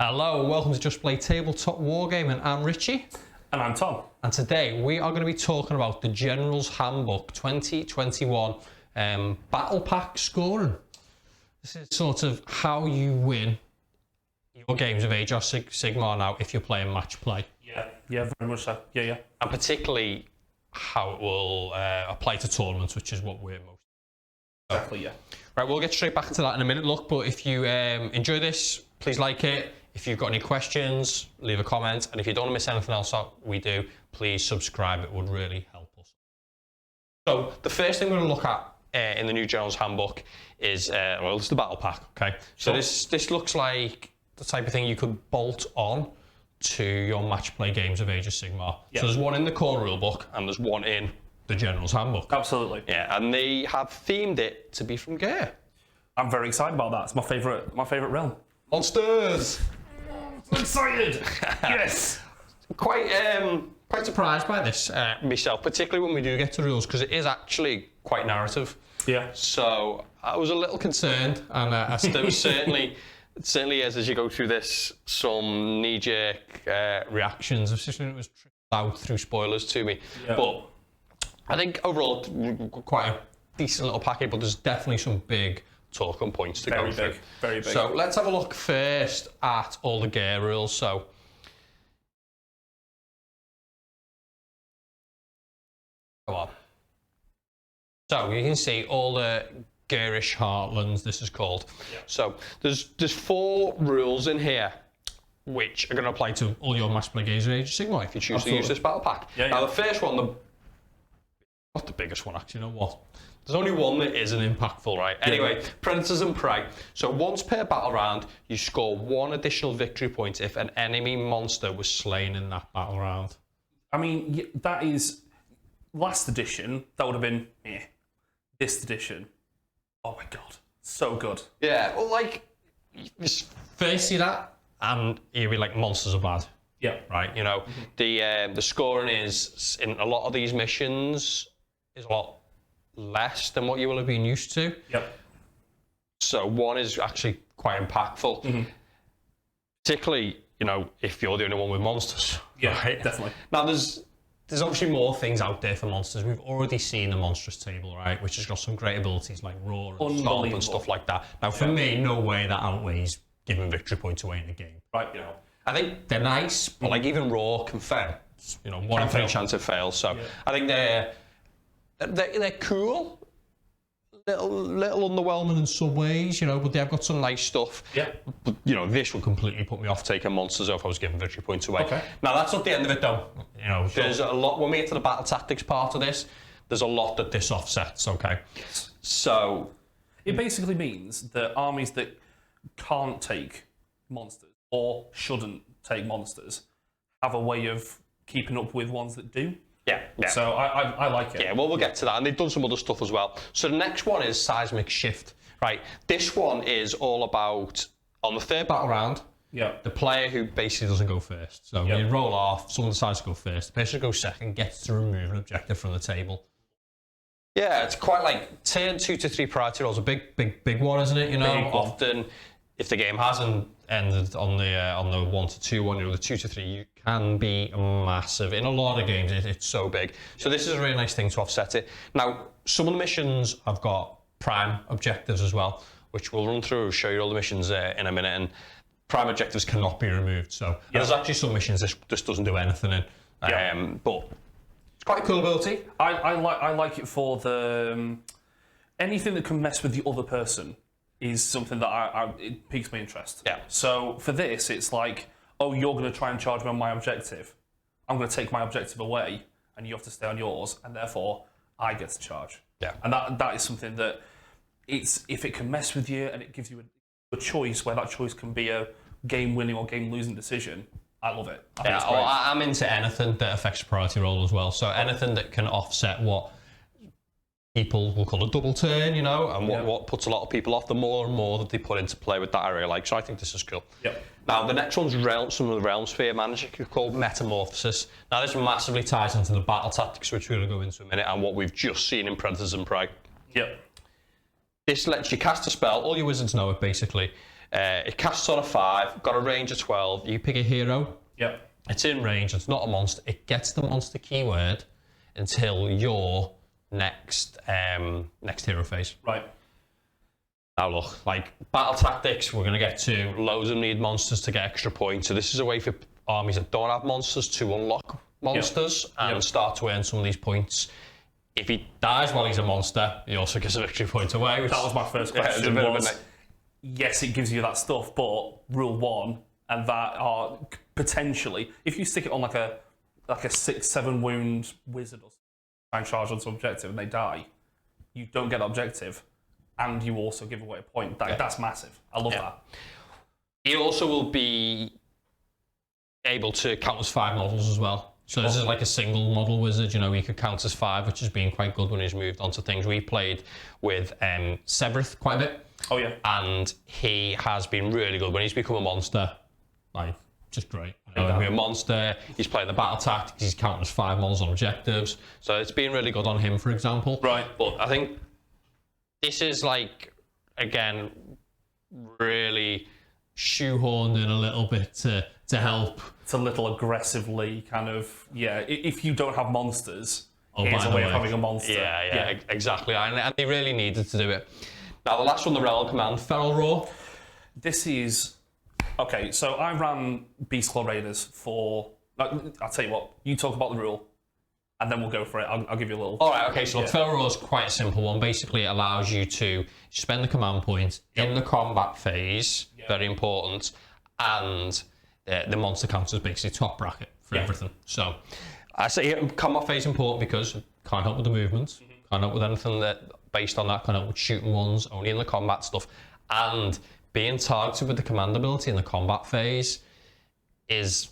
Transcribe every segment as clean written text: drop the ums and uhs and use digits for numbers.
Hello, welcome to Just Play Tabletop Wargaming. I'm Ritchie. And I'm Tom. And today we are going to be talking about the Generals Handbook 2021 Battle Pack scoring. This is sort of how you win your games of Age of Sigmar now if you're playing match play. Yeah, very much so. Yeah. And particularly how it will apply to tournaments, which is what we're most. Exactly, yeah. Right, we'll get straight back into that in a minute, look, but if you enjoy this, please like it. If you've got any questions, leave a comment. And if you don't want to miss anything else that we do, please subscribe. It would really help us. So the first thing we're going to look at in the new Generals Handbook is, it's the Battle Pack, okay? So this looks like the type of thing you could bolt on to your match play games of Age of Sigmar. Yep. So there's one in the core rulebook and there's one in the Generals Handbook. Absolutely. Yeah, and they have themed it to be from Gear. I'm very excited about that. It's my favourite realm. Monsters! I'm excited! Yes! Quite surprised by this myself, particularly when we do get to rules, because it is actually quite narrative. Yeah. So I was a little concerned, and there was certainly is, as you go through this, some knee-jerk reactions, especially when it was trickled out through spoilers to me. Yeah. But I think overall, quite a decent little packet, but there's definitely some big talking points to go through. Very big. So let's have a look first at all the gear rules. So go on. So you can see all the GHURISH Heartlands, this is called. Yeah. So there's 4 rules in here which are going to apply to all your match play games of Age of Sigmar if you choose to use this battle pack. Yeah, now the first one, not the biggest one actually, you know what? There's only one that isn't impactful, right? Anyway, Predators and Prey. So once per battle round, you score 1 additional victory point if an enemy monster was slain in that battle round. I mean, that is last edition. That would have been this edition. Oh my god, so good. Yeah, well, like first see that, and you'll be like, monsters are bad. Yeah. Right. You know, the scoring is in a lot of these missions is a lot less than what you will have been used to. Yep. So 1 is actually quite impactful, particularly, you know, if you're the only one with monsters. Yeah, right? Definitely. Now there's obviously more things out there for monsters. We've already seen the monstrous table, right, which has got some great abilities like roar and stomp and stuff like that. Now for me, no way that outweighs giving victory points away in the game. Right. You know, I think they're nice, but like even roar can fail. You know, 1 in 3 chance it fails. So I think they're cool, little underwhelming in some ways, you know, but they've got some nice stuff. Yeah. But, you know, this would completely put me off taking monsters if I was giving victory points away. Okay. Now, that's not the end of it, though. You know, there's a lot, when we get to the battle tactics part of this, there's a lot that this offsets, okay? Yes. So it basically means that armies that can't take monsters or shouldn't take monsters have a way of keeping up with ones that do. Yeah. So I like it. Yeah, well, we'll get to that. And they've done some other stuff as well. So the next one is Seismic Shift. Right. This one is all about, on the 3rd battle round, the player who basically doesn't go first. So you roll off, someone decides to go first. The person who goes second gets to remove an objective from the table. Yeah, it's quite like turn 2 to 3 priority rolls. A big one, isn't it? You know, often if the game hasn't ended on the 1 to 2 one, you know, the 2 to 3, you can be massive. In a lot of games, it's so big. So this is a really nice thing to offset it. Now, some of the missions have got prime objectives as well, which we'll run through, show you all the missions in a minute, and prime objectives cannot be removed. So there's actually some missions this doesn't do anything in, but it's quite a cool ability. I like it for the anything that can mess with the other person is something that it piques my interest. Yeah. So for this, it's like, oh, you're going to try and charge me on my objective. I'm going to take my objective away, and you have to stay on yours, and therefore I get to charge. Yeah. And that is something that if it can mess with you and it gives you a choice where that choice can be a game-winning or game-losing decision, I love it. I'm into anything that affects priority roll as well. So anything that can offset what people will call a double turn, you know, and what puts a lot of people off, the more and more that they put into play with that area. Like, so I think this is cool. Yep. Now, the next one's some of the Realm Sphere Magic called Metamorphosis. Now, this massively ties into the battle tactics, which we're going to go into in a minute, and what we've just seen in Predators and Prey. Yep. This lets you cast a spell, all your wizards know it basically, It casts on a 5, got a range of 12. You pick a hero. Yep. It's in range, it's not a monster. It gets the monster keyword until your next hero phase. Right. Now look, like battle tactics, we're going to get to. Loads of them need monsters to get extra points. So this is a way for armies that don't have monsters to unlock monsters and start to earn some of these points. If he dies while he's a monster, he also gets a victory point away. That was my first question. Yes, it gives you that stuff, but rule 1, and that are potentially, if you stick it on like a 6-7 wound wizard or something, try and charge on some objective and they die, you don't get the objective, and you also give away a point. That's massive. I love that. He also will be able to count as 5 models as well. So this is like a single model wizard, you know, he could count as 5, which has been quite good when he's moved on to things. We played with Severith quite a bit. Oh yeah. And he has been really good when he's become a monster. Like, just great. You know, he'll be a monster, he's playing the battle tactics, he's counting as 5 models on objectives. So it's been really good on him, for example. Right. But I think this is like, again, really shoehorned in a little bit to help. It's a little aggressively kind of, if you don't have monsters, here's a way of having a monster. Yeah, exactly. And they really needed to do it. Now, the last one, the Realm Command, Feral Roar. This is... Okay, so I ran Beast Claw Raiders for... I'll tell you what, you talk about the rule, and then we'll go for it. I'll give you a little... All right, okay, so Feral Roar is quite a simple one. Basically, it allows you to spend the command point in the combat phase, very important, and the monster counts as basically top bracket for everything. So I say combat phase important because can't help with the movements, can't help with anything that based on that, can't help with shooting ones, only in the combat stuff, and being targeted with the command ability in the combat phase is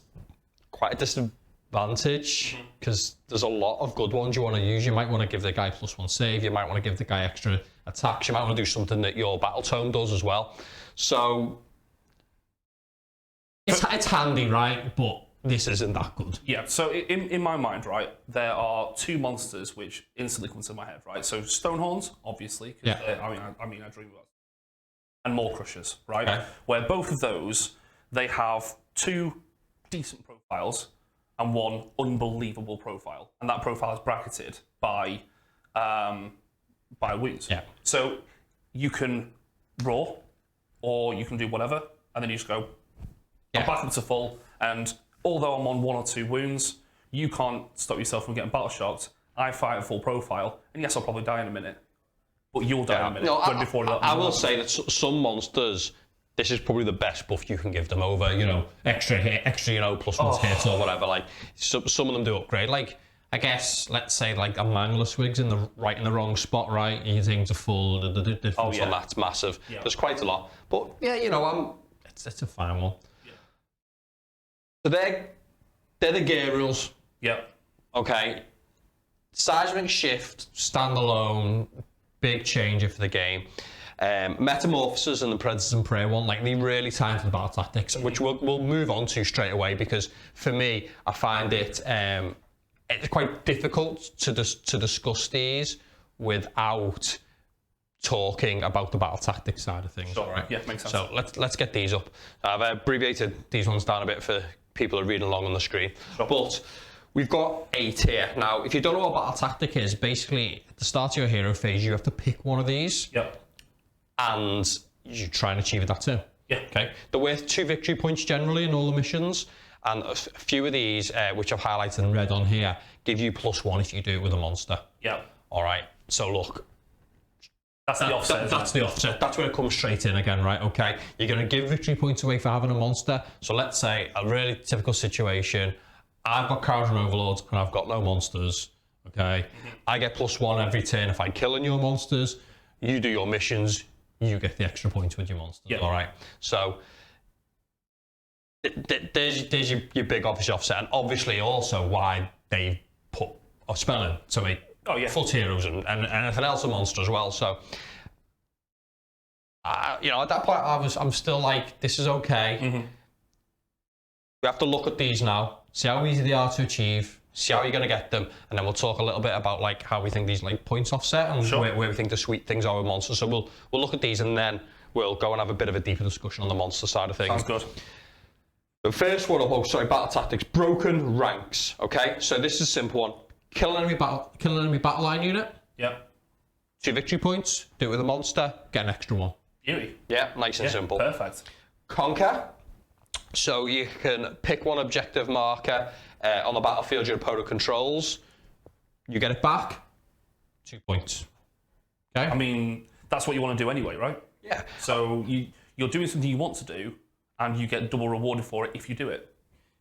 quite a disadvantage because there's a lot of good ones you want to use. You might want to give the guy +1 save, you might want to give the guy extra attacks, you might want to do something that your battle tome does as well. So it's handy, right? But this isn't that good. Yeah, so in my mind, right, there are 2 monsters which instantly come to my head, right? So Stonehorns, obviously, because I dream about, and Maw Crushers, right? Okay. Where both of those, they have 2 decent profiles and 1 unbelievable profile, and that profile is bracketed by wounds. Yeah. So you can roar, or you can do whatever, and then you just go, I'm back up to full, and although I'm on 1 or 2 wounds, you can't stop yourself from getting battle shocked. I fight at full profile, and yes, I'll probably die in a minute, but you'll die in a minute. No, I will say that some monsters, this is probably the best buff you can give them over, you know, extra hit, you know, +1 hit or whatever. Like some of them do upgrade. Like I guess, let's say like a Mangler Swig's in the wrong spot, right? You things are full. The difference on that's massive. Yeah. There's quite a lot, but yeah, you know, it's a fine one. So they're the gear rules. Yep. Okay. Seismic Shift, standalone, big changer for the game. Metamorphosis and the Predators and Prey one, like they really tie into the battle tactics, which we'll move on to straight away because for me, I find it's quite difficult to discuss these without talking about the battle tactics side of things. Sure. Right? Yeah, makes sense. So let's get these up. I've abbreviated these ones down a bit for people who are reading along on the screen. Sure. But we've got 8 here. Now, if you don't know what battle tactic is, basically at the start of your hero phase, you have to pick one of these. Yep. And you try and achieve that too. Yeah. Okay. They're worth 2 victory points generally in all the missions. And a few of these, which I've highlighted in red on here, give you +1 if you do it with a monster. Yeah. All right. So look. That's the offset. That's the offset. That's where it comes straight in again, right? Okay. You're going to give victory points away for having a monster. So let's say a really typical situation. I've got Cowardly Overlords and I've got no monsters. Okay. I get +1 every turn if I'm killing your monsters. You do your missions. You get the extra points with your monsters. Yep. All right. So there's your big obvious offset, and obviously also why they put a spell in to make foot heroes and anything else a monster as well. So you know, at that point I'm still like, this is okay. We have to look at these now, see how easy they are to achieve, see how you're going to get them, and then we'll talk a little bit about like how we think these like points offset and where we think the sweet things are with monsters. So we'll look at these and then we'll go and have a bit of a deeper discussion on the monster side of things. Sounds good. The first one, battle tactics, broken ranks. Okay, so this is a simple one. Kill an enemy battle line unit. Yep. 2 victory points. Do it with a monster. Get an extra 1. Beauty. Yeah, nice and simple. Perfect. Conquer. So you can pick one objective marker on the battlefield your opponent controls. You get it back. 2 points. Okay. I mean, that's what you want to do anyway, right? Yeah. So you're doing something you want to do, and you get double rewarded for it if you do it.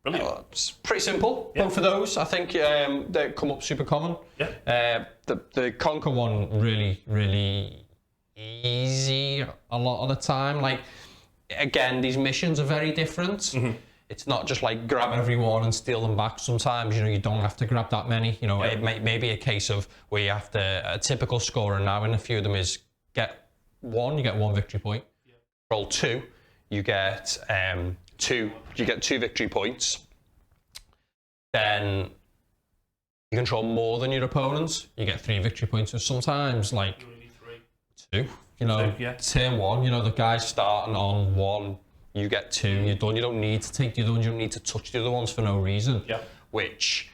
Brilliant. It's pretty simple. Yeah. Both of those, I think, they come up super common. Yeah. The Conquer one really easy a lot of the time. Like, again, these missions are very different. Mm-hmm. It's not just like grab everyone and steal them back. Sometimes, you don't have to grab that many. It may be a case of where you have to, a typical scorer now in a few of them is get 1, you get 1 victory point. Yeah. Roll 2, you get 2 victory points. Then you control more than your opponents, you get 3 victory points. So sometimes, like, 2, turn 1, the guys starting on 1, you get 2, you're done. You don't need to take the other ones, you don't need to touch the other ones for no reason. Yeah. Which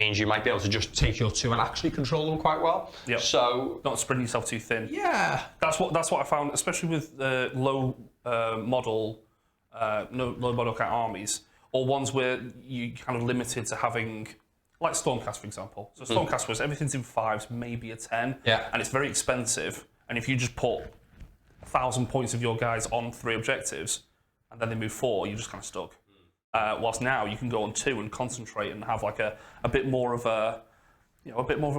means you might be able to just take your 2 and actually control them quite well. Yeah. So not spreading yourself too thin. Yeah. That's what I found, especially with low model kind of armies, or ones where you kind of limited to having, like Stormcast, for example. So Stormcast was everything's in 5s, maybe a 10, and it's very expensive. And if you just put 1,000 points of your guys on 3 objectives, and then they move 4, you're just kind of stuck. Whilst now you can go on 2 and concentrate and have like a bit more of a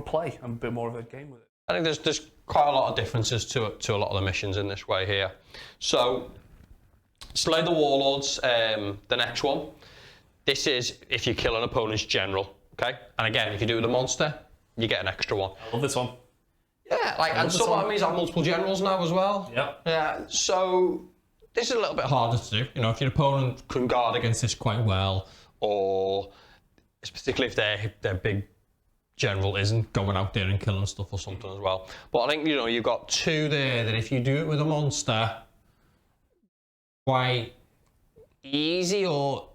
play and a bit more of a game with it. I think there's quite a lot of differences to a lot of the missions in this way here. So Slay the Warlords, the next one. This is if you kill an opponent's general. Okay, and again, if you do it with a monster, you get an extra 1. I love this one. Yeah, and some enemies have multiple generals now as well. Yeah. So this is a little bit harder to do. If your opponent can guard against this quite well, or particularly if their big general isn't going out there and killing stuff or something as well. But I think you've got 2 there that if you do it with a monster, quite easy or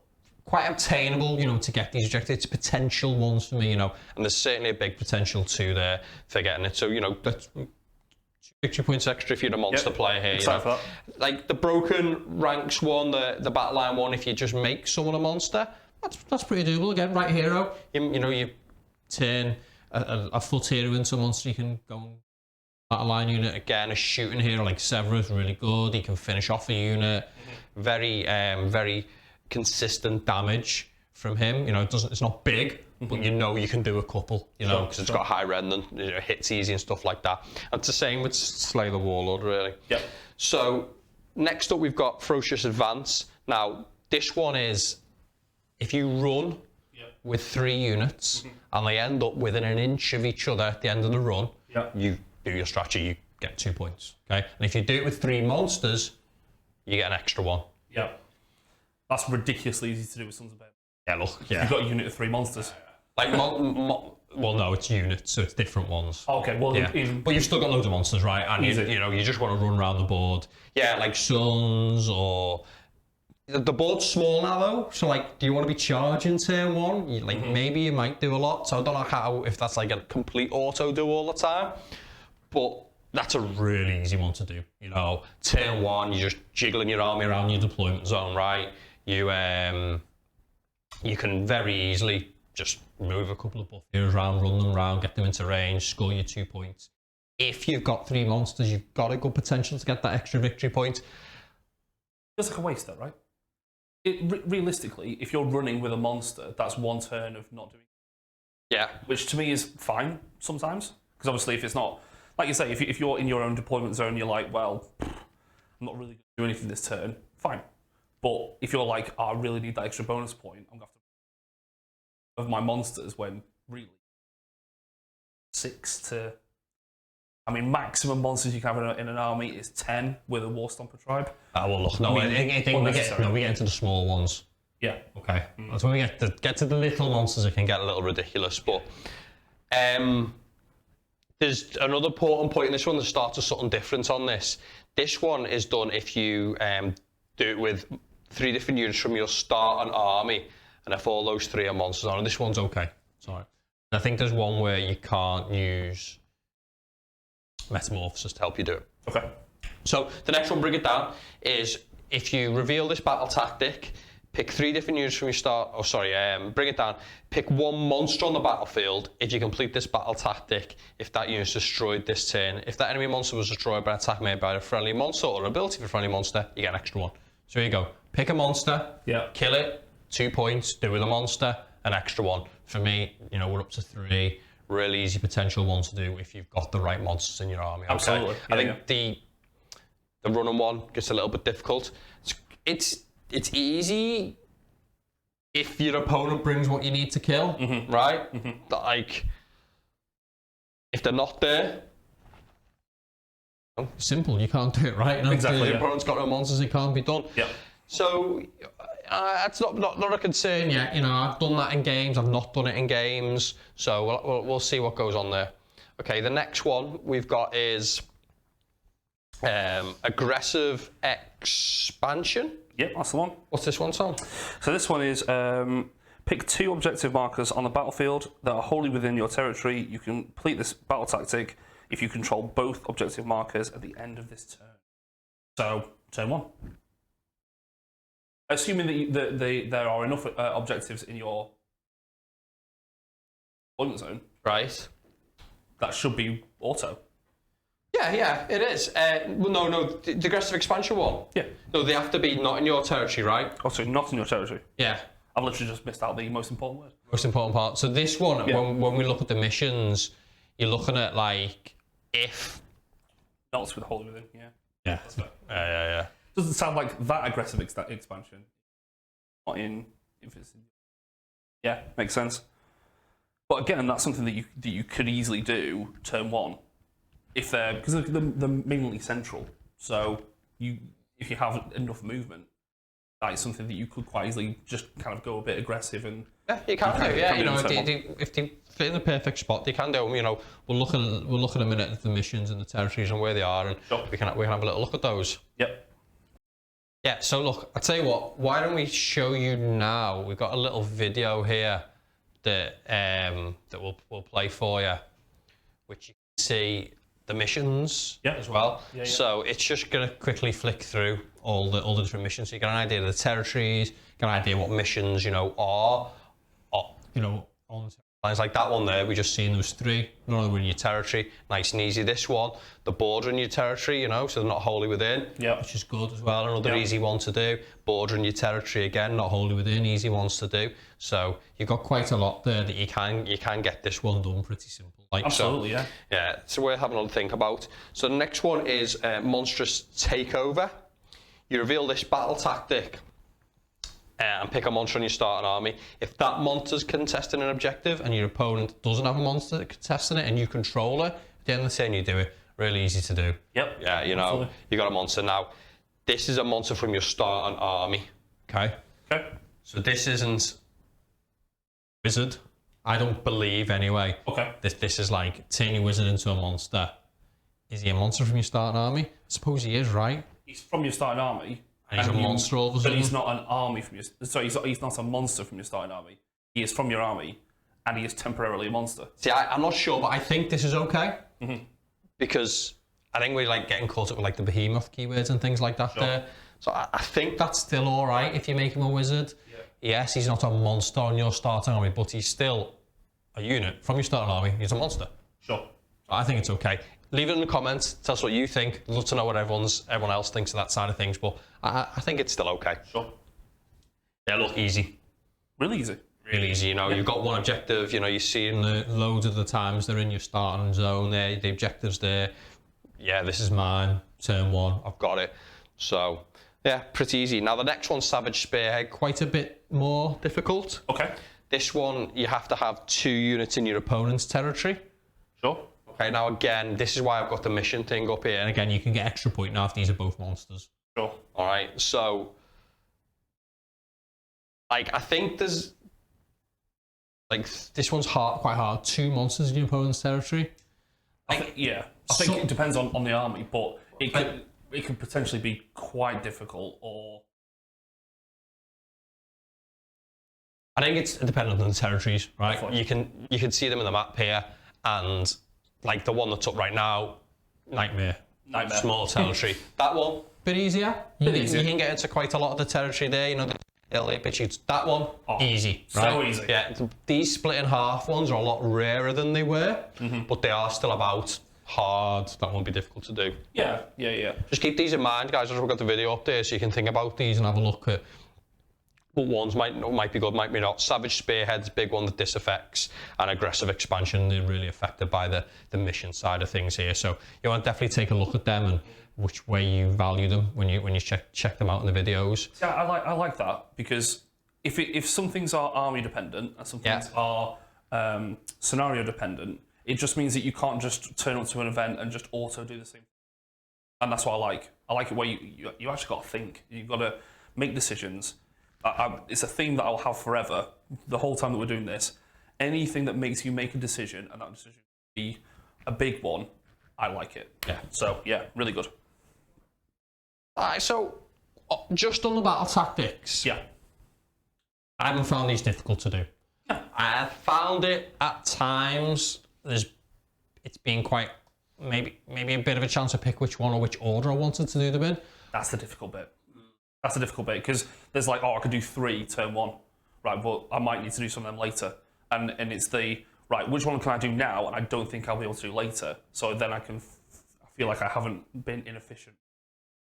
quite obtainable, to get these objectives. It's potential ones for me, and there's certainly a big potential 2 there for getting it. So, that's 2 victory points extra if you're a monster player here. Excited for that. Like the broken ranks one, the battle line one, if you just make someone a monster, that's pretty doable. Again, right hero, you turn a foot hero into a monster, you can go and battle line unit. Again, a shooting hero like Severus, really good. He can finish off a unit. Very consistent damage from him. It's not big, but you can do a couple, because it's got high remnant, hits easy and stuff like that. And it's the same with Slay the Warlord, really. Yeah. So next up we've got Ferocious Advance. Now this one is if you run with 3 units and they end up within an inch of each other at the end of the run, you do your strategy, you get 2 points. Okay, and if you do it with 3 monsters, you get an extra 1. Yeah. That's ridiculously easy to do with Sons of Battle. Yeah, look. Yeah. You've got a unit of 3 monsters. Like, well, no, it's units, so it's different ones. Okay, well, but you've still got loads of monsters, right? And you just want to run around the board. Yeah, like Sons or the board's small now though. So like, do you want to be charging turn 1? Maybe you might do a lot. So I don't know if that's like a complete auto do all the time, but that's a really easy one to do. Turn 1, you're just jiggling your army around your deployment zone, right? You can very easily just move a couple of buff heroes around, run them around, get them into range, score your 2 points. If you've got 3 monsters, you've got a good potential to get that extra victory point. It's like a waste, though, right? Realistically, if you're running with a monster, that's 1 turn of not doing it. Yeah. Which to me is fine sometimes. Because obviously, if it's not, like you say, if you're in your own deployment zone, you're like, well, I'm not really going to do anything this turn, fine. But if you're like, I really need that extra bonus point, I'm going to have to of my monsters when really 6 to... I mean, maximum monsters you can have in an army is 10 with a War Stomper tribe. Well, look, no, I think we get into the small ones. Yeah. Okay. That's when we get to the little monsters, it can get a little ridiculous. But there's another important point in this one that starts with something different on this. This one is done if you do it with 3 different units from your start and army, and if all those 3 are monsters on, and this one's okay. Sorry. I think there's one where you can't use Metamorphosis to help you do it. Okay. So the next one, bring it down, is if you reveal this battle tactic, pick 3 different units from your start, bring it down, pick 1 monster on the battlefield. If you complete this battle tactic, if that unit's destroyed this turn, if that enemy monster was destroyed by an attack made by a friendly monster or an ability of a friendly monster, you get an extra 1. So here you go. Pick a monster, kill it, 2 points, do with a monster, an extra 1. For me, you know, we're up to 3. Really easy potential one to do if you've got the right monsters in your army. Okay? Absolutely. I think the running one gets a little bit difficult. It's easy if your opponent brings what you need to kill, right? Like, if they're not there, simple, you can't do it, right? You know, exactly. Your opponent's got no monsters, it can't be done. Yeah. So that's not a concern yet. You know, I've done that in games. I've not done it in games. So we'll see what goes on there. Okay, the next one we've got is aggressive expansion. Yep, that's the one. What's this one, Tom? So this one is pick 2 objective markers on the battlefield that are wholly within your territory. You can complete this battle tactic if you control both objective markers at the end of this turn. So, turn 1. Assuming that there are enough objectives in your deployment zone, Right. that should be auto. Yeah, it is. No, the aggressive expansion one. Yeah. No, they have to be not in your territory, right? Oh, so not in your territory. Yeah. I've literally just missed out the most important word. Most important part. So this one, when we look at the missions, you're looking at like if. Not with wholly within. Yeah. Yeah. Yeah. Doesn't sound like that aggressive expansion. Not in. If it's. Yeah, makes sense. But again, that's something that you could easily do turn 1. If because they're mainly central, so if you have enough movement, that is something that you could quite easily just kind of go a bit aggressive and. Yeah, you can do. Yeah, you know, if they fit in the perfect spot, they can do. You know, we'll look in a minute at the missions and the territories and where they are, and we can have a little look at those. Yep. Yeah. So look, I tell you what. Why don't we show you now? We've got a little video here that we'll play for you, which you can see the missions as well. Yeah. So it's just going to quickly flick through all the different missions. So you get an idea of the territories, get an idea what missions, you know, are you know, on lines like that one there. We just seen those 3. None of them in your territory. Nice and easy. This one, the border in your territory, you know, so they're not wholly within. Yeah. Which is good as well. Another easy one to do. Border in your territory again, not wholly within. Easy ones to do. So you've got quite a lot there that you can get this one done pretty simple. Like, absolutely, so, yeah. So we're having a think about. So the next one is monstrous takeover. You reveal this battle tactic and pick a monster on your starting army. If that monster's contesting an objective and your opponent doesn't have a monster contesting it and you control it, at the end of the turn you do it. Really easy to do. Yep. Yeah, you know, absolutely. You got a monster. Now, this is a monster from your starting army. Okay? Okay. So this isn't wizard. I don't believe anyway. Okay. This is like turn your wizard into a monster. Is he a monster from your starting army? I suppose he is, right? He's from your starting army. And he's a monster all of a sudden? But he's not an army from your... Sorry, he's not a monster from your starting army. He is from your army, and he is temporarily a monster. See, I'm not sure, but I think this is okay. Because I think we're like getting caught up with like the behemoth keywords and things like that there. So I think that's still all right if you make him a wizard. Yeah. Yes, he's not a monster on your starting army, but he's still a unit from your starting army. He's a monster. Sure. So I think it's okay. Leave it in the comments. Tell us what you think. I'd love to know what everyone else thinks of that side of things, but I think it's still okay. Sure. Yeah, look, easy. Really easy. Really easy. You know, you've got one objective. You know, you're seeing loads of the times they're in your starting zone there. The objective's there. Yeah, this is mine. Turn 1. I've got it. So, yeah, pretty easy. Now, the next one's Savage Spearhead. Quite a bit more difficult. Okay. This one, you have to have 2 units in your opponent's territory. Sure. Okay, now again, this is why I've got the mission thing up here. And again, you can get extra point now if these are both monsters. Sure. All right, so, like, I think there's, like, this one's quite hard. 2 monsters in your opponent's territory. I think it depends on the army, but it could potentially be quite difficult. Or I think it's dependent on the territories, right? You can see them in the map here, and like the one that's up right now, Nightmare. Small territory. That one, bit easier. You can get into quite a lot of the territory there. You know, that one, easy. Right? So easy. Yeah. These split in half ones are a lot rarer than they were, but they are still about hard. That won't be difficult to do. Yeah. Just keep these in mind, guys. As we've got the video up there, so you can think about these and have a look at what ones might be good, might be not. Savage Spearhead's big one that this affects, and Aggressive Expansion, they're really affected by the mission side of things here. So you want to definitely take a look at them and which way you value them when you check them out in the videos. Yeah, I like that, because if some things are army dependent and some things are scenario dependent, it just means that you can't just turn up to an event and just auto do the same. And that's what I like. I like it where you actually got to think. You've got to make decisions. It's a theme that I'll have forever, the whole time that we're doing this. Anything that makes you make a decision, and that decision be a big one, I like it. Yeah. So, yeah, really good. Alright, so just on the battle tactics. Yeah. I haven't found these difficult to do. Yeah. I have found it at times, it's been quite, maybe a bit of a chance to pick which one or which order I wanted to do them in. That's the difficult bit. That's the difficult bit, because there's like, I could do 3 turn 1, right? But I might need to do some of them later, and it's right. Which one can I do now? And I don't think I'll be able to do later. So then I feel like I haven't been inefficient.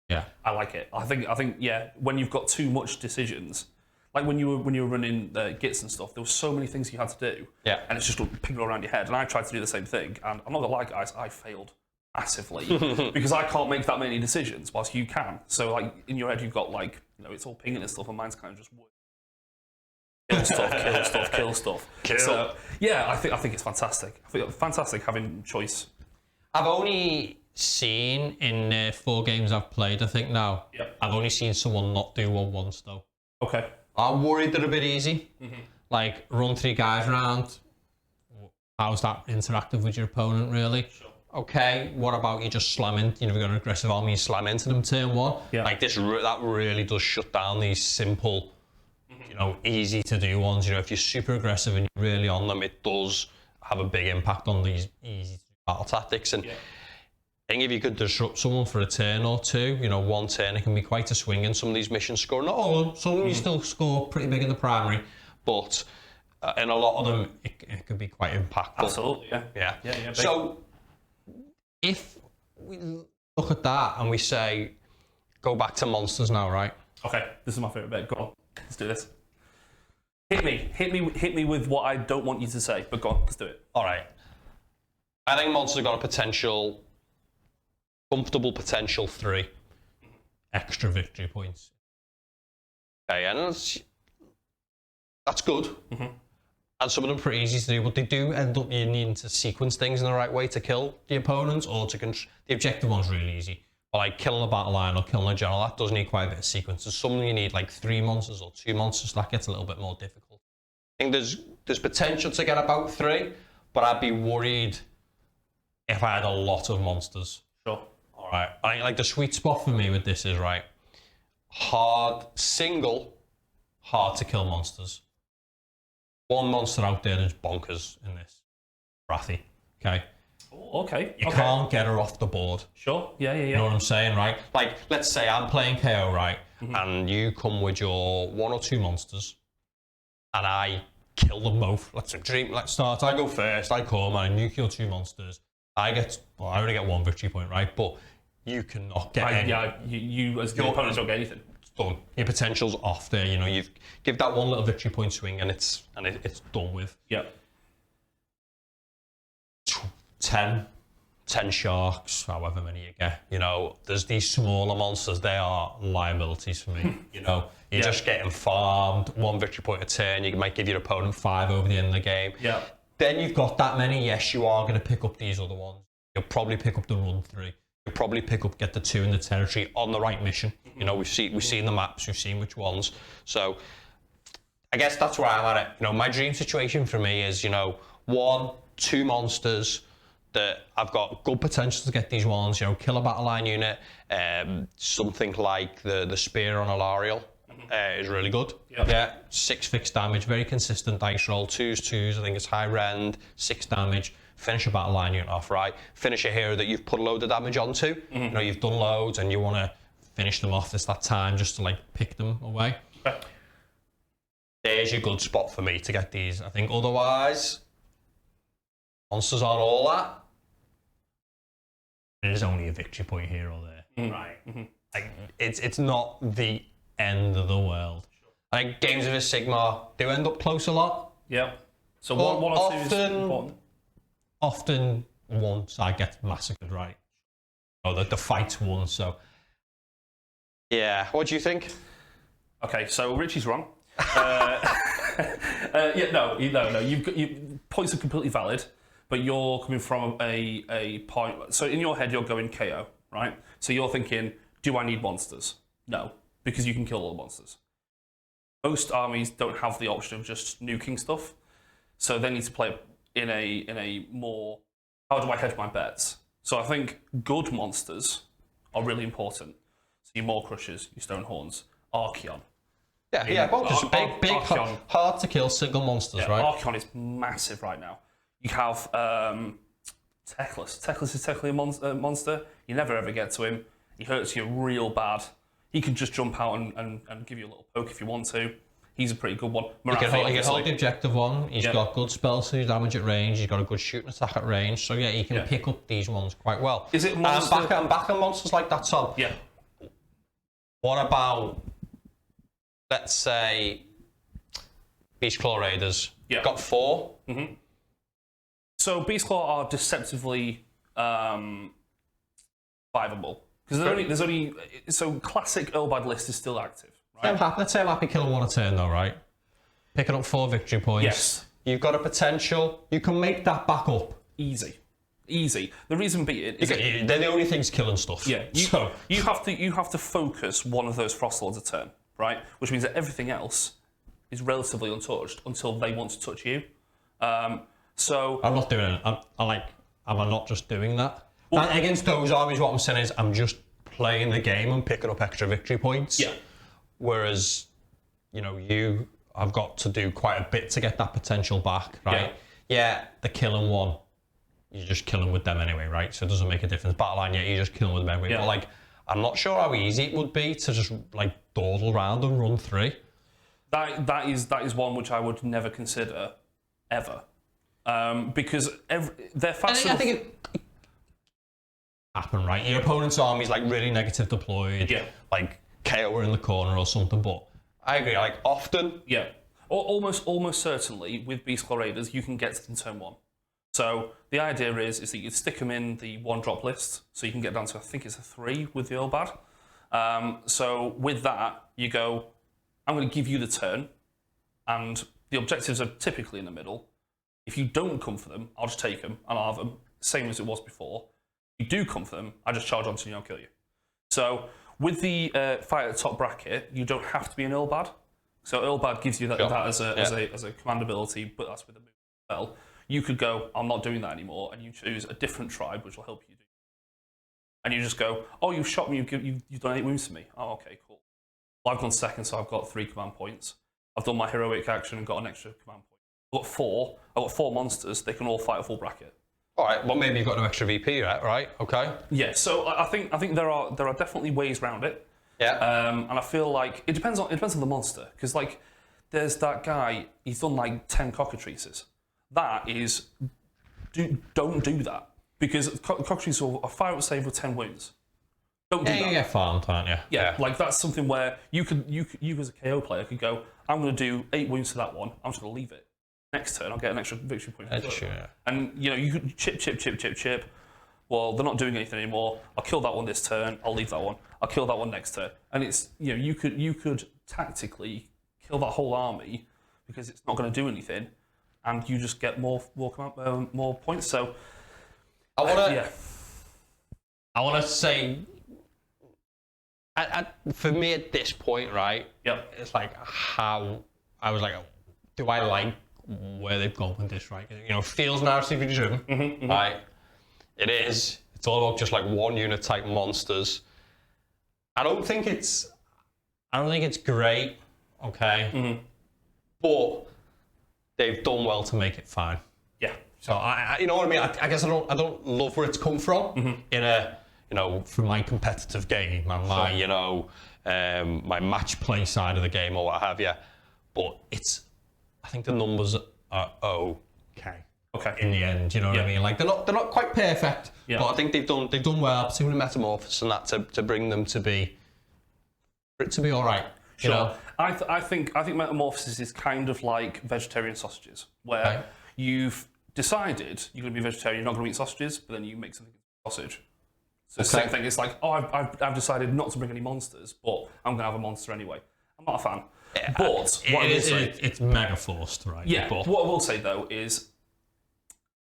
Yeah, I like it. I think yeah. When you've got too much decisions, like when you were running GITs and stuff, there were so many things you had to do. Yeah, and it's just pinging around your head. And I tried to do the same thing, and I'm not gonna lie, guys, I failed massively because I can't make that many decisions whilst you can. So like in your head you've got like, it's all pinging and stuff, and mine's kind of just kill stuff. So yeah, I think it's fantastic. I think it's fantastic having choice. I've only seen in 4 games I've played, I think now. Yep. I've only seen someone not do one once though. Okay. I'm worried they're a bit easy. Like run 3 guys around. How's that interactive with your opponent really? Sure. Okay, what about you just slamming, if you've got an aggressive army, you slam into them turn 1. Yeah. Like that really does shut down these simple, easy to do ones. If you're super aggressive and you're really on them, it does have a big impact on these easy battle tactics. And I think if you could disrupt someone for a turn or 2, one turn, it can be quite a swing in some of these missions score. Not all of them, some of them you still score pretty big in the primary, but in a lot of them, it can be quite impactful. Absolutely, yeah. So, if we look at that and we say, go back to monsters now, right? Okay, this is my favourite bit. Go on, let's do this. Hit me with what I don't want you to say, but go on, let's do it. All right. I think monsters have got a comfortable potential 3 extra victory points. Okay, and that's good. And some of them are pretty easy to do, but they do end up you needing to sequence things in the right way to kill the opponents, or the objective one's really easy. But like killing a battle line or killing a general, that does need quite a bit of sequence. There's some you need like 3 monsters or 2 monsters, that gets a little bit more difficult. I think there's potential to get about 3, but I'd be worried if I had a lot of monsters. Sure. All right. I think like the sweet spot for me with this is hard to kill monsters. 1 monster out there that's bonkers in this. Wrathy. Okay. Oh, okay. You can't get her off the board. Sure. Yeah. You know what I'm saying, right? Like, let's say I'm playing KO, right? And you come with your 1 or 2 monsters, and I kill them both. Let's start. I go first. I come and you kill 2 monsters. I only get 1 victory point, right? But you cannot get any. Yeah. You as your opponents don't get anything. Done. Your potential's off there. You give that 1 little victory point swing, and it's done with. Yeah. 10 sharks, however many you get. There's these smaller monsters. They are liabilities for me. You're just getting farmed. 1 victory point a turn. You might give your opponent 5 over the end of the game. Yeah. Then you've got that many. Yes, you are going to pick up these other ones. You'll probably pick up the run 3. You'll probably get the 2 in the territory on the right mission. We've seen the maps, we've seen which ones. So I guess that's where I'm at it. My dream situation for me is, 1, 2 monsters that I've got good potential to get these ones. You know, kill a battle line unit. Something like the spear on Alariel is really good. Yep. Yeah, 6 fixed damage, very consistent dice roll. 2s. I think it's high rend, 6 damage. Finish a battle line unit off, right? Finish a hero that you've put a load of damage onto. You know, you've done loads and you want to finish them off. It's that time just to like pick them away. Okay. There's your good spot for me to get these. I think otherwise, monsters aren't all that. There's only a victory point here or there, right? Like, it's not the end of the world. I think games of Sigmar do end up close a lot. Yep. So one or two is important. Often once I get massacred, right? Oh, the fight's won, so. Yeah, what do you think? Okay, so Richie's wrong. Yeah, no. Points are completely valid, but you're coming from a point. So in your head, you're going KO, right? So you're thinking, do I need monsters? No, because you can kill all the monsters. Most armies don't have the option of just nuking stuff, so they need to play in a more, how do I hedge my bets? So I think good monsters are really important. So your Maw Crushers, your Stonehorns, Archaon. Just big, hard to kill single monsters, right? Archaon is massive right now. You have Teclis. Teclis is technically a monster. You never ever get to him. He hurts you real bad. He can just jump out and give you a little poke if you want to. He's a pretty good one. He can hold the objective one. He's got good spell so damage at range. He's got a good shooting attack at range. So yeah, he can pick up these ones quite well. Is it monster? And back on monsters like that, Tom. Yeah. What about, let's say, Beastclaw Raiders? Yeah. Got 4. So Beastclaw are deceptively viable. Because there's only so classic Earlbad list is still active. Right? Let's say I'm happy killing 1 a turn though, right? Picking up 4 victory points. Yes. You've got a potential. You can make that back up. Easy. The reason being is they're the only things killing stuff. Yeah. You have to focus one of those Frost Lords a turn, right? Which means that everything else is relatively untouched until they want to touch you. So I'm not doing it. I'm not just doing that. Well, against those armies, what I'm saying is I'm just playing the game and picking up extra victory points. Yeah. Whereas, you know, I've got to do quite a bit to get that potential back, right? Yeah, the killing one, you're just killing with them anyway, right? So it doesn't make a difference. Battle line, you're just killing with them anyway. Yeah. But like, I'm not sure how easy it would be to just like dawdle around and run 3. That is one which I would never consider ever, because they're fast enough. I think it happen, right? Your opponent's army's like really negative deployed. Yeah. Like KO are in the corner or something. But I agree. Like often. Yeah. Almost certainly with Beastclaw Raiders you can get to them turn 1. So the idea is that you stick them in the 1-drop list, so you can get down to I think it's a 3 with the Earlbad. So with that you go, I'm going to give you the turn, and the objectives are typically in the middle. If you don't come for them, I'll just take them and I'll have them, same as it was before. If you do come for them, I just charge onto you and I'll kill you. So with the fight at the top bracket, you don't have to be an Earlbad. So Earlbad gives you that as a command ability, but that's with a move as well. You could go, I'm not doing that anymore, and you choose a different tribe which will help you do. And you just go, oh, you've shot me, you've done 8 wounds to me. Oh, okay, cool. Well, I've gone second, so I've got 3 command points. I've done my heroic action and got an extra command point. I've got 4 monsters, they can all fight a full bracket. All right, well maybe you've got no extra VP, right? Okay. Yeah, so I think there are definitely ways around it. Yeah. And I feel like it depends on the monster, because like there's that guy, he's done like 10 cockatrices. That is, don't do that, because cockatrices will fire out save with 10 wounds. Don't do that. You get farmed, aren't you? Yeah, like that's something where you as a KO player could go, I'm going to do 8 wounds to that one. I'm just going to leave it. Next turn, I'll get an extra victory point. And you know, you could chip. Well, they're not doing anything anymore. I'll kill that one this turn. I'll leave that one. I'll kill that one next turn. And it's, you know, you could tactically kill that whole army because it's not going to do anything, and you just get more points. So I want to say, for me at this point, right? Yep. It's like how I was like, do I like where they've gone with this, right? You know, feels narratively driven, right? It is. It's all about just like one unit type monsters. I don't think it's great, okay? But they've done well to make it fine. Yeah. So you know what I mean? I guess I don't love where it's come from in a, from my competitive game and my, my match play side of the game or what have you. But I think the numbers are okay. In the end, you know what I mean? Like they're not quite perfect, but I think they've done well, particularly Metamorphosis and that to bring them to be all right. Sure. You know? I think Metamorphosis is kind of like vegetarian sausages, where you've decided you're going to be vegetarian, you're not going to eat sausages, but then you make something sausage. So it's the same thing. It's like, I've decided not to bring any monsters, but I'm going to have a monster anyway. I'm not a fan. But it's mega forced, right? Yeah. But what I will say though is,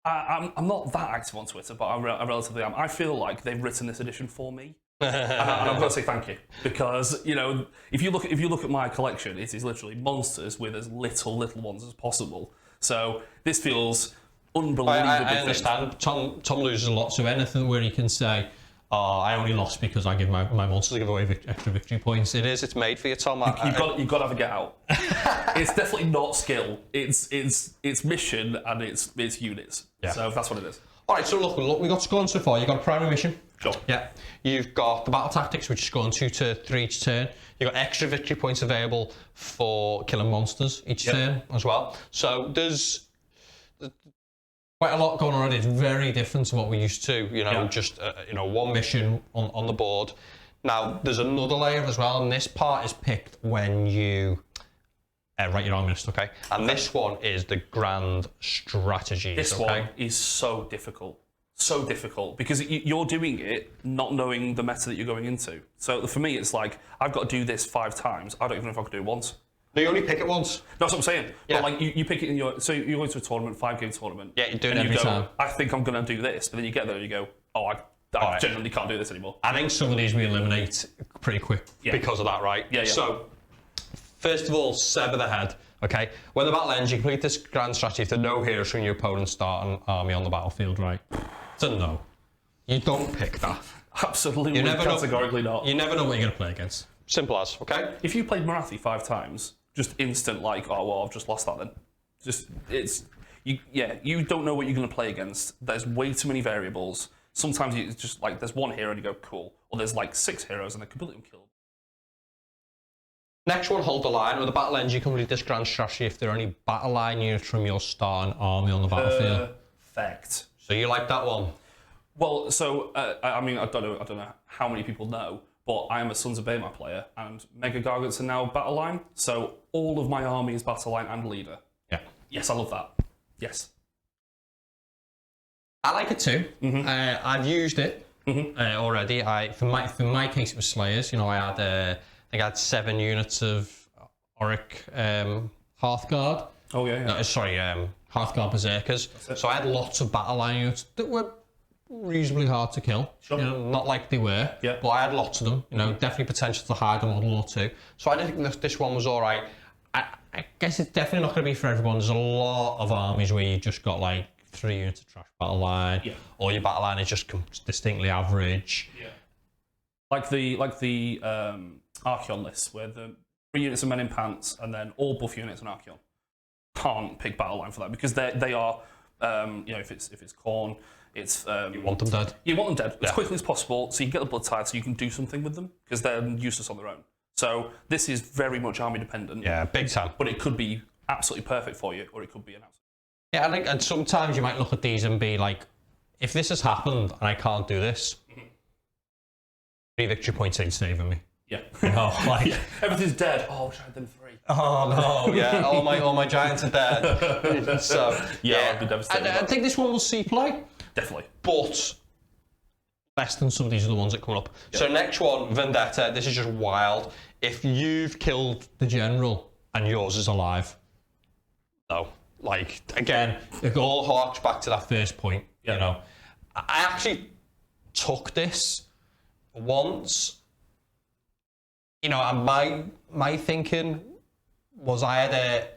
I'm not that active on Twitter, but I relatively am. I feel like they've written this edition for me, and I've got to say thank you, because if you look at my collection, it is literally monsters with as little ones as possible. So this feels unbelievable. I understand. Tom loses a lot, so anything where he can say, "Oh, I only lost because I give my monsters give away extra victory points." It's made for you, Tom. You've got to have a get out. It's definitely not skill. It's mission and it's units. Yeah. So that's what it is. All right. So look, we got scoring so far. You got a primary mission. Sure. Yeah. You've got the battle tactics, which is scoring 2 to 3 each turn. You've got extra victory points available for killing monsters each turn as well. So there's quite a lot going on already. It's very different to what we used to, just one mission on the board. Now there's another layer as well, and this part is picked when you write your army list, okay? And this one is the grand strategies. This one is so difficult because you're doing it not knowing the meta that you're going into. So for me, it's like I've got to do this 5 times. I don't even know if I could do it once. No, you only pick it once. That's what I'm saying. Yeah. But like you pick it in you're going to a tournament, 5-game tournament. Yeah, you're doing it every time. I think I'm going to do this, but then you get there and you go, oh, I genuinely can't do this anymore. I think some of these we eliminate pretty quick because of that, right? Yeah. So, first of all, sever the head. Okay. When the battle ends, you complete this grand strategy. If there are no heroes from your opponent start an army on the battlefield, right? It's a no. You don't pick that. Absolutely, categorically not. You never know what you're going to play against. Simple as, okay? If you played Marathi 5 times, just instant like, oh well, I've just lost that then. You don't know what you're going to play against. There's way too many variables. Sometimes it's just like there's one hero and you go cool, or there's like 6 heroes and they're completely killed. Next one, hold the line. With the battle ends, you complete this grand strategy if there are any battle line units from your starting army on the battlefield. Perfect. So you like that one? Well, so I don't know how many people know, but I am a Sons of Baymar player, and Mega Gargants are now battle line. So all of my army is battle line and leader. Yeah. Yes, I love that. Yes. I like it too. I've used it already. For my case, it was Slayers. I had 7 units of Auric Hearthguard. Oh yeah. No, sorry, Hearthguard Berserkers. So I had lots of battle line units that were reasonably hard to kill. Sure. Not like they were, but I had lots of them. Definitely potential to hide a model or 2. So I didn't think this one was all right. I guess it's definitely not going to be for everyone. There's a lot of armies where you just got like 3 units of trash battle line, or your battle line is just distinctly average. Yeah. Like the Archeon list, where the 3 units of Men in Pants and then all buff units on Archeon. Can't pick battle line for that because they are, if it's Khorne, it's you want them dead. You want them dead as quickly as possible, so you can get the blood tide, so you can do something with them because they're useless on their own. So this is very much army dependent. Yeah, big time. But it could be absolutely perfect for you, or it could be an absolute. Yeah, I think, and sometimes you might look at these and be like, if this has happened and I can't do this, 3 victory points ain't saving me. Yeah. Everything's dead. Oh, I wish I had them 3. Oh no, yeah, all my giants are dead. So I'd be devastated. I think this one will see play. Definitely. But less than some of these other ones that come up. Yep. So next one, Vendetta. This is just wild. If you've killed the general and yours is alive, no. Again, it all harks back to that first point. I actually took this once. And my thinking was I had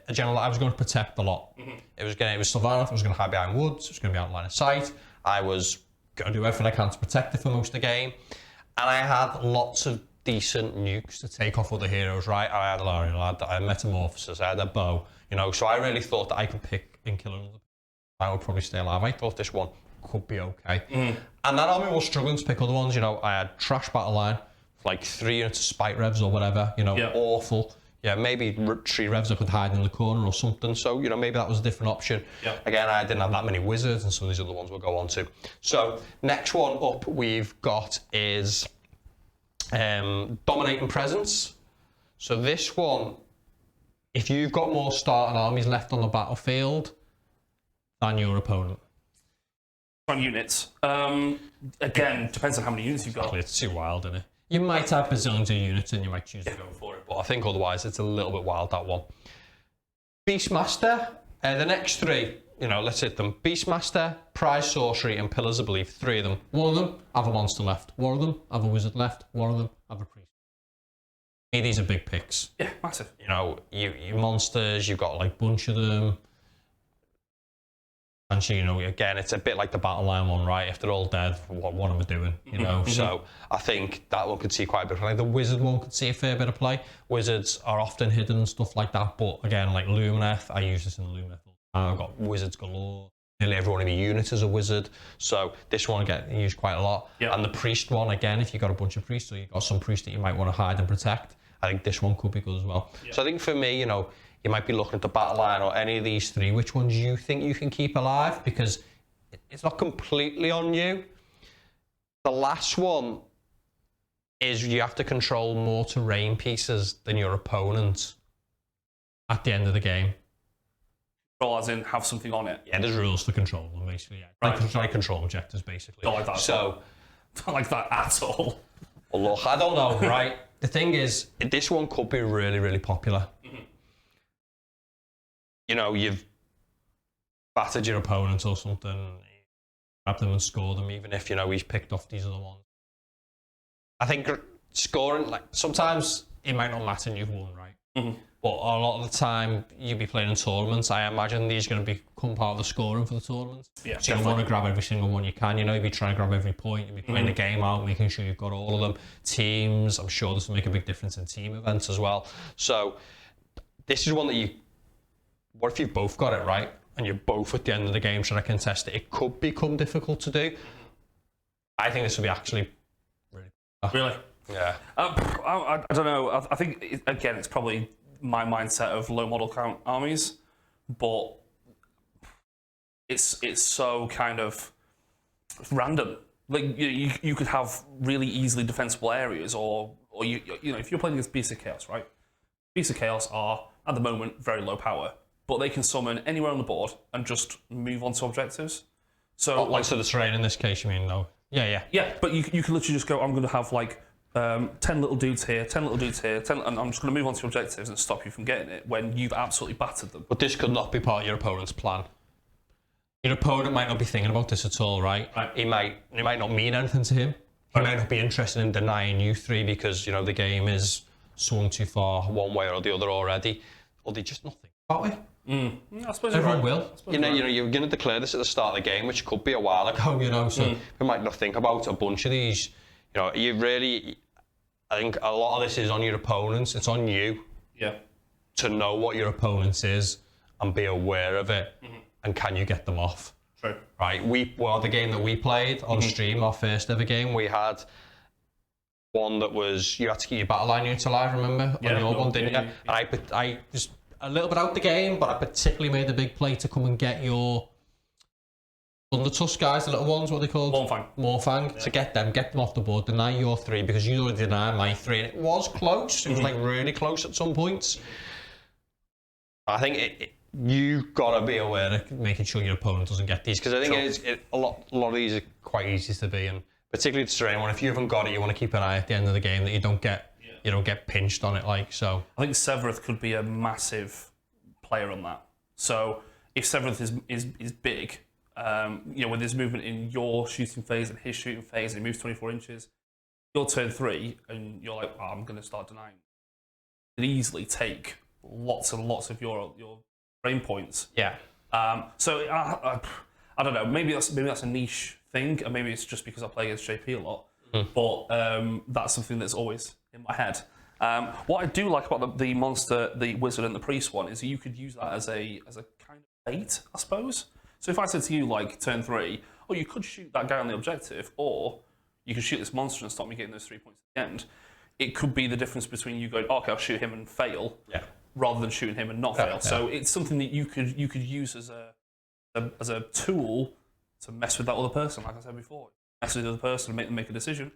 a general I was going to protect a lot. It was Sylvaneth, I was going to hide behind woods, it was going to be out of line of sight. I was got to do everything I can to protect it for most of the game. And I had lots of decent nukes to take off other heroes, right? I had a Larian, I had Metamorphosis, I had a bow, you know, so I really thought that I could pick and kill another. I would probably stay alive. I thought this one could be okay. And that army was struggling to pick other ones, you know. I had trash battle line, like 3 units of spike revs or whatever, you know, awful. Yeah, maybe 3 revs I could hide in the corner or something. So, you know, maybe that was a different option. Again, I didn't have that many wizards, and some of these other ones we'll go on to. So, next one up we've got is Dominating Presence. So this one, if you've got more starting armies left on the battlefield than your opponent. On units. Again, depends on how many units you've got. It's too wild, isn't it? You might have bazillions of units and you might choose to go for it, but I think otherwise it's a little bit wild, that one. Beastmaster, the next 3, you know, let's hit them. Beastmaster, Prize Sorcery, and Pillars of Belief, 3 of them. One of them have a monster left. One of them have a wizard left. One of them have a priest. These are big picks. Yeah, massive. You know, you monsters, you've got like a bunch of them. And so, you know, again, it's a bit like the battle line one, right? If they're all dead, what am I doing? You know, so I think that one could see quite a bit of play. The wizard one could see a fair bit of play. Wizards are often hidden and stuff like that, but again, like Lumineth, I use this in Lumineth. I've got wizards galore. Nearly everyone in my unit is a wizard, so this one get used quite a lot. And the priest one, again, if you've got a bunch of priests or you've got some priests that you might want to hide and protect, I think this one could be good as well. So I think for me, you know, you might be looking at the battle line or any of these 3. Which ones you think you can keep alive? Because it's not completely on you. The last one is you have to control more terrain pieces than your opponent at the end of the game. Control as in have something on it? Yeah, there's rules to control them, basically. Yeah. Like control objectives, basically. Don't like that. So, don't like that at all. Well, look, I don't know, right? The thing is, this one could be really, really popular. You know, you've battered your opponent or something, grab them and score them, even if, you know, he's picked off these other ones. I think scoring, like, sometimes it might not matter and you've won, right? But a lot of the time, you'll be playing in tournaments. I imagine these are going to become part of the scoring for the tournament. Yeah, so you want to grab every single one you can. You know, you'll be trying to grab every point. You'll be playing the game out, making sure you've got all of them. Teams, I'm sure this will make a big difference in team events as well. So this is one that you... What if you've both got it right and you're both at the end of the game trying to contest it? It could become difficult to do. I think this will be actually really... Really? Yeah. I don't know. I think, again, it's probably my mindset of low model count armies, but it's so kind of random. Like you could have really easily defensible areas, or you know, if you're playing against Beasts of Chaos, right? Beasts of Chaos are at the moment very low power, but they can summon anywhere on the board and just move on to objectives. So like to the terrain in this case, you mean? No. Yeah. But you can literally just go, I'm going to have like 10 little dudes here, 10 little dudes here, 10, and I'm just going to move on to objectives and stop you from getting it when you've absolutely battered them. But this could not be part of your opponent's plan. Your opponent might not be thinking about this at all, right? It might not mean anything to him. He might not be interested in denying you 3 because, you know, the game is swung too far one way or the other already, or they just not think about it. I suppose everyone will. You know, you're going to declare this at the start of the game, which could be a while ago, you know, so we might not think about a bunch of these. You know, you really, I think a lot of this is on your opponents. It's on you to know what your opponent is and be aware of it, and can you get them off? True. Right, the game that we played on stream, our first ever game, we had one that was, you had to keep your battle line units alive, remember? On your one, didn't you? And I was a little bit out the game, but I particularly made the big play to come and get your Thundertusk guys, the little ones, what are they called? Morfang. To get them off the board, deny your 3, because you already denied my 3, and it was close. It was like really close at some points. I think you gotta be aware of making sure your opponent doesn't get these, because I think a lot of these are quite easy to be, and particularly the terrain one. If you haven't got it, you want to keep an eye at the end of the game that you don't get pinched on it. Like so, I think Severith could be a massive player on that. So if Severith is big, you know, when there's movement in your shooting phase and his shooting phase, and he moves 24 inches, your turn 3, and you're like, I'm going to start denying. You can easily take lots and lots of your brain points. Yeah. So I don't know. Maybe that's a niche think, and maybe it's just because I play against JP a lot, but that's something that's always in my head. What I do like about the monster, the wizard, and the priest one is you could use that as a kind of bait, I suppose. So if I said to you, like, turn 3, oh, you could shoot that guy on the objective, or you could shoot this monster and stop me getting those 3 points at the end. It could be the difference between you going, oh, okay, I'll shoot him and fail, rather than shooting him and not fail. So it's something that you could use as a tool to mess with that other person, like I said before. Mess with the other person and make them make a decision.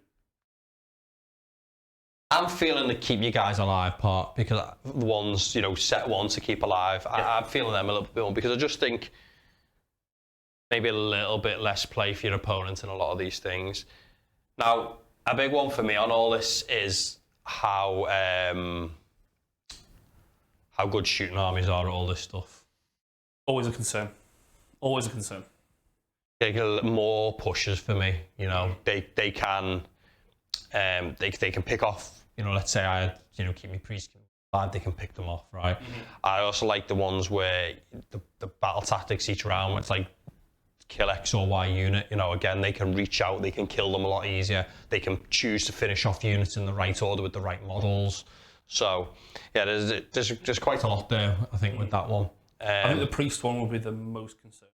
I'm feeling the keep you guys alive part, because the ones, set one to keep alive, I'm feeling them a little bit more, because I just think maybe a little bit less play for your opponent in a lot of these things. Now, a big one for me on all this is how good shooting armies are at all this stuff. Always a concern. Always a concern. They get more pushes for me. They can pick off. Let's say I had keep me priest bad, they can pick them off, right? I also like the ones where the battle tactics each round, it's like kill X or Y unit. Again, they can reach out, they can kill them a lot easier. They can choose to finish off units in the right order with the right models. So, yeah, there's quite a lot there, I think, with that one. I think the priest one would be the most concerned.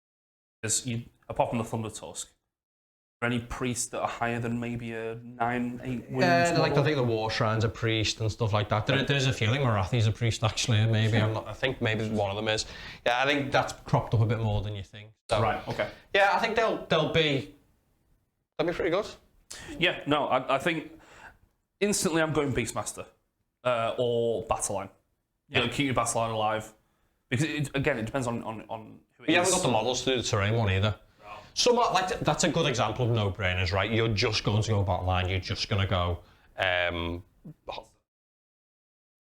Because apart from the Thunder Tusk, are there any priests that are higher than maybe a 9-8 wins? Yeah, I think the War Shrine's a priest and stuff like that. There's a feeling Marathi's a priest, actually, maybe. I think maybe one of them is. Yeah, I think that's cropped up a bit more than you think. So, right, okay. Yeah, I think they'll be pretty good. Yeah, no, I think instantly I'm going Beastmaster or Battle Line. Keep your Battle Line alive. Because, it depends on who it is. You haven't got the models to do the terrain one either. Somewhat like that's a good example of no-brainers, right? You're just going to go Battle Line. You're just going to go.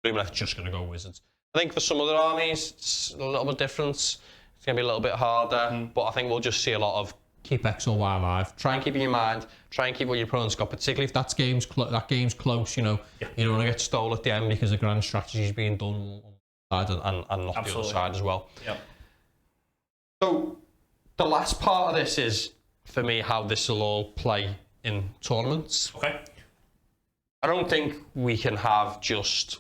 Left just going to go Wizards. I think for some other armies, it's a little bit different. It's going to be a little bit harder, but I think we'll just see a lot of keep X or Y alive. Try and keep in your mind. Try and keep what your opponent's got, particularly if that game's close. You don't want to get stole at the end because the grand strategy is being done on one side and not the other side as well. Yeah. So. The last part of this is, for me, how this will all play in tournaments. Okay. I don't think we can have just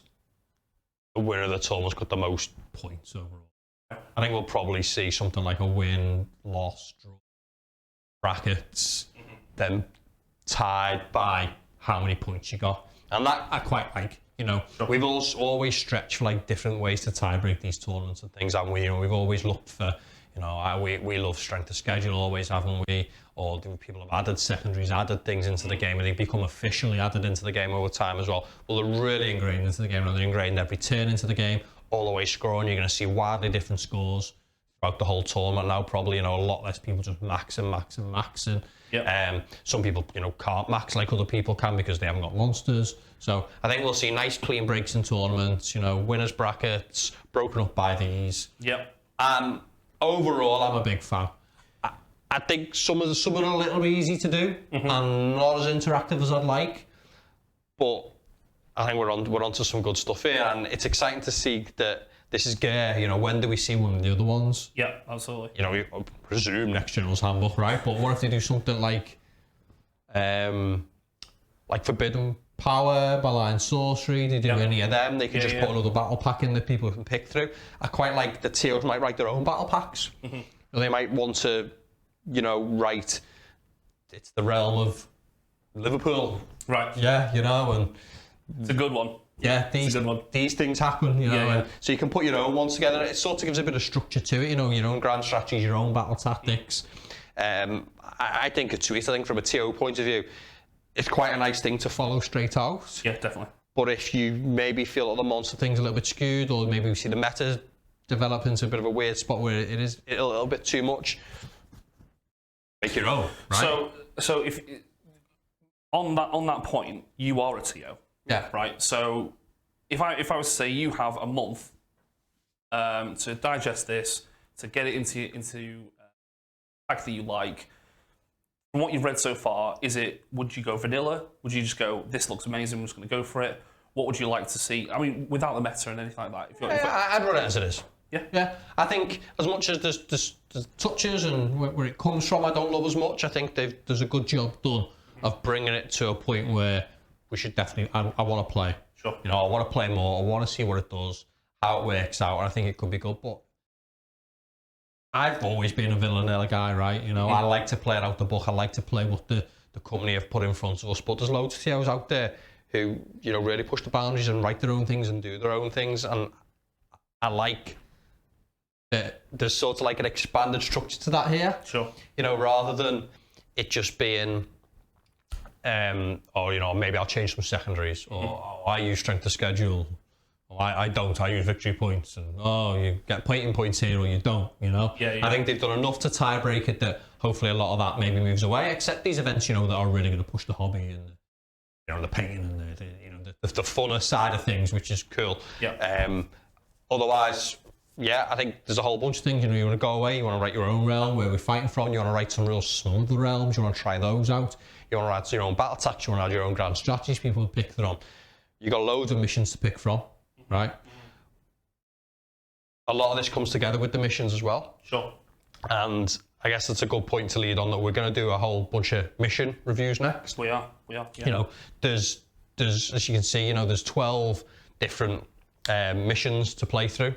the winner of the tournament's got the most points overall. I think we'll probably see something like a win, loss, draw, brackets, then tied by how many points you got. And that I quite like. We've always stretched for like different ways to tie break these tournaments and things, and we've always looked for. We love strength of schedule, always haven't we? Or people have added secondaries, added things into the game, and they become officially added into the game over time as well. Well, they're really ingrained into the game, and they're ingrained every turn into the game, all the way scoring. You're going to see wildly different scores throughout the whole tournament now. Probably, a lot less people just maxing. Yep. Some people, can't max like other people can because they haven't got monsters. So I think we'll see nice clean breaks in tournaments. Winners brackets broken up by these. Yep. Overall, I'm a big fan. I think some are a little bit easy to do and not as interactive as I'd like, but I think we're onto some good stuff here, and it's exciting to see that this is gear. When do we see one of the other ones? Yeah, absolutely. We presume next Generals Handbook, right? But what if they do something like Forbidden Power, Malign Sorcery? They do any of them? They could just put another battle pack in that people can pick through. I quite like the TOs might write their own battle packs. They might want to, write. It's the realm of Liverpool, right? Yeah, and it's a good one. Yeah, these things happen, and so you can put your own ones together. It sort of gives a bit of structure to it, your own grand strategies, your own battle tactics. I think it's sweet. I think from a TO point of view, it's quite a nice thing to follow straight out. Yeah, definitely. But if you maybe feel that the monster thing's a little bit skewed, or maybe we see the meta develop into a bit of a weird spot where it is a little bit too much, make your own, right? So if on that point, you are a TO. Yeah. Right. So if I was to say you have a month to digest this, to get it into a pack that you like. From what you've read so far, would you go vanilla? Would you just go, this looks amazing, I'm just going to go for it? What would you like to see? I mean, without the meta and anything like that. I'd run it as it is. Yeah. I think as much as there's touches and where it comes from, I don't love as much. I think there's a good job done of bringing it to a point where we should definitely. I want to play. Sure. You know, I want to play more. I want to see what it does, how it works out, and I think it could be good. But I've always been a vanilla guy, right? You know, I like to play it out the book. I like to play what the company have put in front of us. But there's loads of TOs out there who, you know, really push the boundaries and write their own things and do their own things. And I like that there's sort of like an expanded structure to that here. Sure. You know, rather than it just being, or, you know, maybe I'll change some secondaries, or I use strength of schedule. I don't, I use victory points, and you get fighting points here or you don't, you know? Yeah. I think they've done enough to tie break it that hopefully a lot of that maybe moves away, except these events, you know, that are really going to push the hobby and, you know, the pain and the you know, the funner side of things, which is cool. Yeah. Otherwise, yeah, I think there's a whole bunch of things, you know, you want to go away, you want to write your own realm, where we're fighting from, you want to write some real small realms, you want to try those out, you want to add your own battle tactics, you want to add your own grand strategies people pick their own. You got loads of missions to pick from. Right. A lot of this comes together with the missions as well. Sure. And I guess that's a good point to lead on, that we're going to do a whole bunch of mission reviews next. We are. Yeah. You know, there's as you can see, you know, there's 12 different missions to play through.